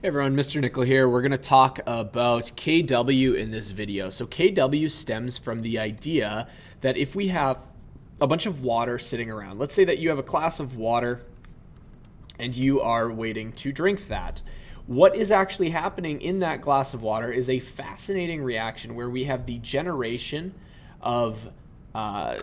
Hey everyone, Mr. Nickel here. We're going to talk about KW in this video. So KW stems from the idea that if we have a bunch of water sitting around, let's say that you have a glass of water and you are waiting to drink that. What is actually happening in that glass of water is a fascinating reaction where we have the generation of, not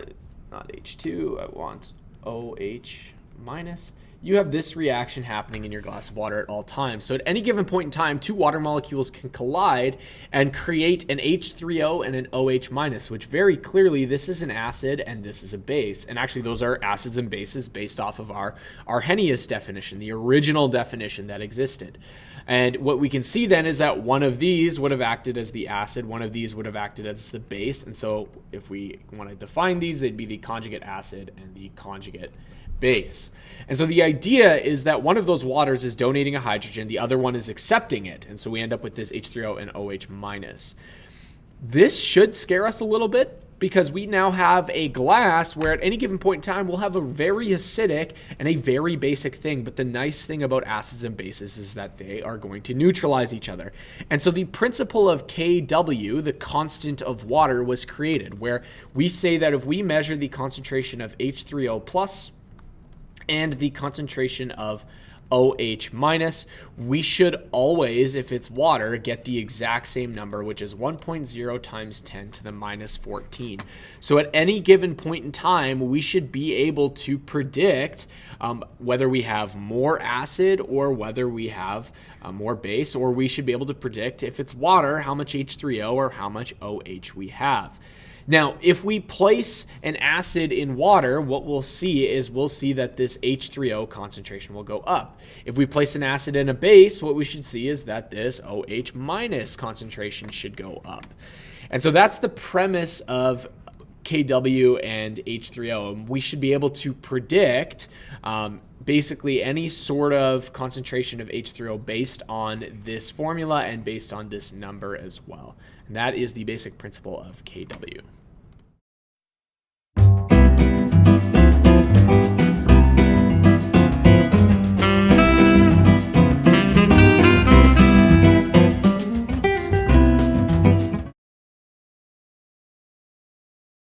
H2, I want OH minus. You have this reaction happening in your glass of water at all times. So at any given point in time, two water molecules can collide and create an H3O and an OH minus, which very clearly this is an acid and this is a base. And actually those are acids and bases based off of our Arrhenius definition, the original definition that existed. And what we can see then is that one of these would have acted as the acid, one of these would have acted as the base. And so if we want to define these, they'd be the conjugate acid and the conjugate base. And so the idea is that one of those waters is donating a hydrogen, the other one is accepting it. And so we end up with this H3O and OH minus. This should scare us a little bit because we now have a glass where at any given point in time, we'll have a very acidic and a very basic thing. But the nice thing about acids and bases is that they are going to neutralize each other. And so the principle of KW, the constant of water, was created where we say that if we measure the concentration of H3O plus and the concentration of OH minus, we should always, if it's water, get the exact same number, which is 1.0 times 10 to the minus 14. So at any given point in time, we should be able to predict whether we have more acid or whether we have more base, or we should be able to predict if it's water, how much H3O or how much OH we have. Now, if we place an acid in water, what we'll see is that this H3O concentration will go up. If we place an acid in a base, what we should see is that this OH minus concentration should go up. And so that's the premise of KW and H3O. And we should be able to predict basically any sort of concentration of H3O based on this formula and based on this number as well. And that is the basic principle of KW.